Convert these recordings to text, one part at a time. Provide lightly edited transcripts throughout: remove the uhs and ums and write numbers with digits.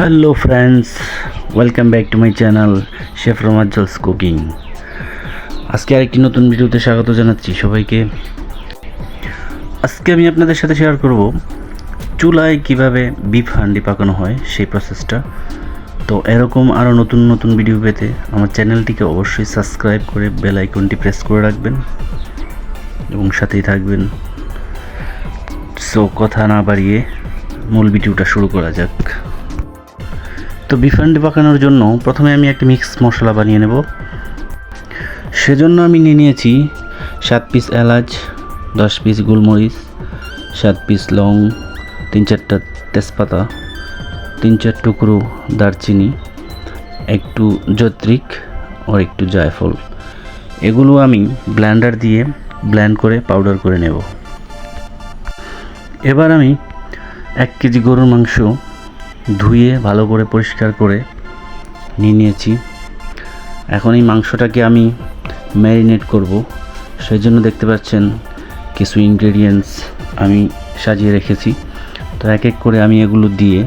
Hello friends, welcome back to my channel chef রোমাজ্জলস cooking. আজকে আরেকটি নতুন ভিডিওতে স্বাগত জানাচ্ছি সবাইকে। আজকে আমি আপনাদের সাথে শেয়ার করব চুলায় কিভাবে বিফ হান্ডি পাকানো হয় সেই প্রসেসটা। তো এরকম আরও নতুন নতুন ভিডিও পেতে আমার চ্যানেলটিকে অবশ্যই সাবস্ক্রাইব করে বেল আইকনটি প্রেস করে রাখবেন এবং সাথেই থাকবেন। সো কথা না বাড়িয়ে মূল ভিডিওটা শুরু করা যাক। তো বিফ হান্ডি পাকানোর জন্য প্রথমে আমি একটা মিক্স মশলা বানিয়ে নেব। সেজন্য আমি নিয়ে নিয়েছি 7 পিস এলাচ, 10 পিস গোলমরিচ, 7 পিস লং, 3-4টা তেজপাতা, 3-4 টুকরো দারচিনি, একটু জয়ত্রী আর একটু জায়ফল। এগুলো আমি ব্লেন্ডার দিয়ে ব্লেন্ড করে পাউডার করে নেব। এবার আমি 1 কেজি গরুর মাংস ধুয়ে ভালো করে পরিষ্কার করে নিয়ে নিয়েছি। এখন এই মাংসটাকে আমি ম্যারিনেট করব। সেই জন্য দেখতে পাচ্ছেন কিছু ইনগ্রেডিয়েন্টস আমি সাজিয়ে রেখেছি। তো এক এক করে আমি এগুলো দিয়ে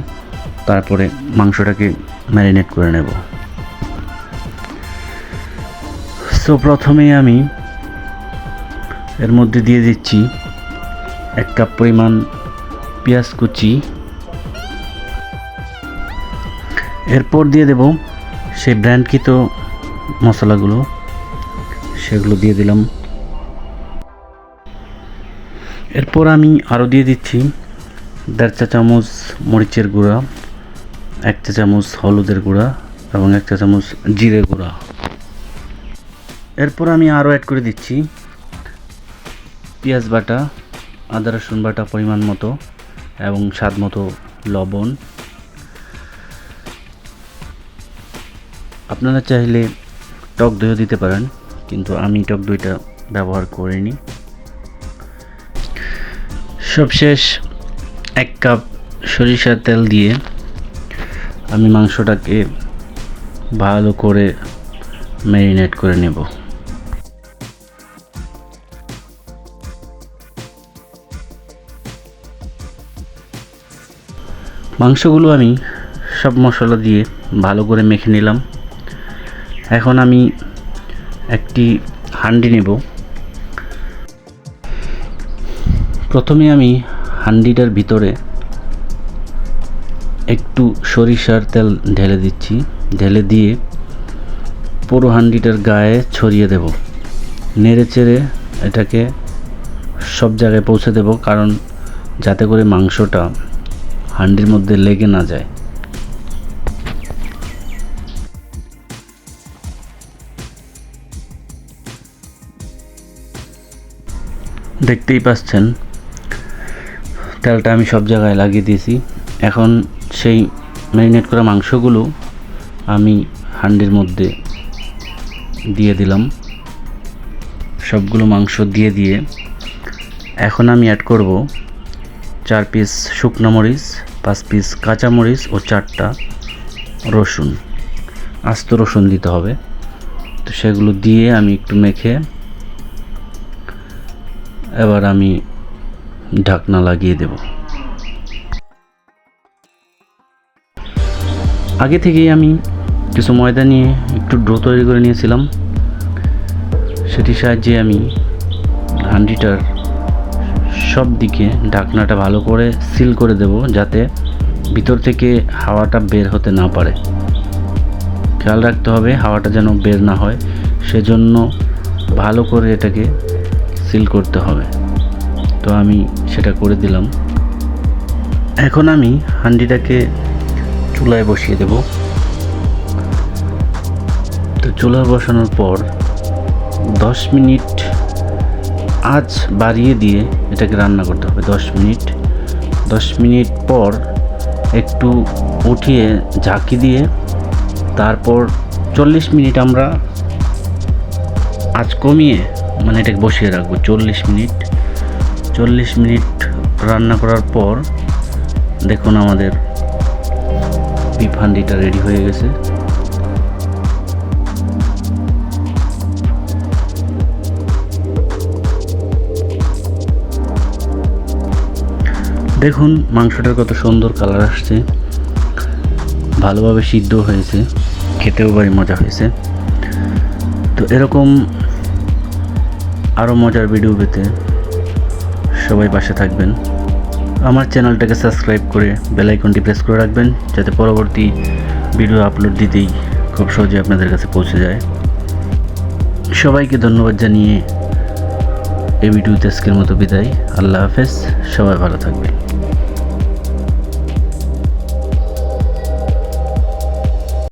তারপরে মাংসটাকে ম্যারিনেট করে নেব। সো প্রথমে আমি এর মধ্যে দিয়ে দিচ্ছি 1 কাপ পরিমাণ পেঁয়াজ কুচি। এরপর দিয়ে দেব সেই ব্র্যান্ডকৃত মশলাগুলো, সেগুলো দিয়ে দিলাম। এরপর আমি আরও দিয়ে দিচ্ছি 1.5 চা চামচ মরিচের গুঁড়া, 1 চা চামচ হলুদের গুঁড়া এবং 1 চা চামচ জিরে গুঁড়া। এরপর আমি আরও অ্যাড করে দিচ্ছি পেঁয়াজ বাটা, আদা রসুন বাটা পরিমাণ মতো এবং স্বাদ মতো লবণ। আপনারা চাইলে টক দইও দিতে পারেন, কিন্তু আমি টক দইটা ব্যবহার করিনি। সবশেষ 1 কাপ সরিষার তেল দিয়ে আমি মাংসটাকে ভালো করে ম্যারিনেট করে নেব। মাংসগুলো আমি সব মশলা দিয়ে ভালো করে মেখে নিলাম। এখন আমি একটি হাঁড়ি নেব। প্রথমে আমি হাঁড়িটার ভিতরে একটু সরিষার তেল ঢেলে দিচ্ছি। ঢেলে দিয়ে পুরো হাঁড়িটার গায়ে ছড়িয়ে দেব। নেড়ে চেড়ে এটাকে সব জায়গায় পৌঁছে দেব, কারণ যাতে করে মাংসটা হাঁড়ির মধ্যে লেগে না যায়। দেখতেই পাচ্ছেন তেলটা আমি সব জায়গায় লাগিয়ে দিয়েছি। এখন সেই ম্যারিনেট করা মাংসগুলো আমি হাঁড়ির মধ্যে দিয়ে দিলাম। সবগুলো মাংস দিয়ে এখন আমি অ্যাড করব 4 পিস শুকনো মরিচ, 5 পিস কাঁচা মরিচ ও 4টা রসুন। আস্ত রসুন দিতে হবে। তো সেগুলো দিয়ে আমি একটু মেখে এবার আমি ঢাকনা লাগিয়ে দেব। আগে থেকেই আমি কিছু ময়দা নিয়ে একটু ডো তৈরি করে নিয়েছিলাম। সেটির সাহায্যে আমি হাঁড়িটার সব দিকে ঢাকনাটা ভালো করে সিল করে দেব, যাতে ভিতর থেকে হাওয়াটা বের হতে না পারে। খেয়াল রাখতে হবে হাওয়াটা যেন বের না হয়, সেজন্য ভালো করে এটাকে সিল করতে হবে। তো আমি সেটা করে দিলাম। এখন আমি হাঁড়িটাকে চুলায় বসিয়ে দেব। তো চুলায় বসানোর পর 10 মিনিট আঁচ বাড়িয়ে দিয়ে এটাকে রান্না করতে হবে। 10 মিনিট পর একটু উঠিয়ে ঝাঁকি দিয়ে তারপর 40 মিনিট আমরা আঁচ কমিয়ে এটাকে বসিয়ে রাখবো। 40 মিনিট রান্না করার পর দেখুন আমাদের বিফ হান্ডিটা রেডি হয়ে গেছে। দেখুন মাংসটার কত সুন্দর কালার আসছে। ভালোভাবে সিদ্ধ হয়েছে, খেতেও ভারী মজা হয়েছে। তো এরকম আরও মজার ভিডিও পেতে সবাই পাশে থাকবেন। আমার চ্যানেলটাকে সাবস্ক্রাইব করে বেল আইকনটি প্রেস করে রাখবেন, যাতে পরবর্তী ভিডিও আপলোড দিতেই খুব সহজে আপনাদের কাছে পৌঁছে যায়। সবাইকে ধন্যবাদ জানিয়ে এই ভিডিওতে আজকের মতো বিদায়। আল্লাহ হাফেজ, সবাই ভালো থাকবেন।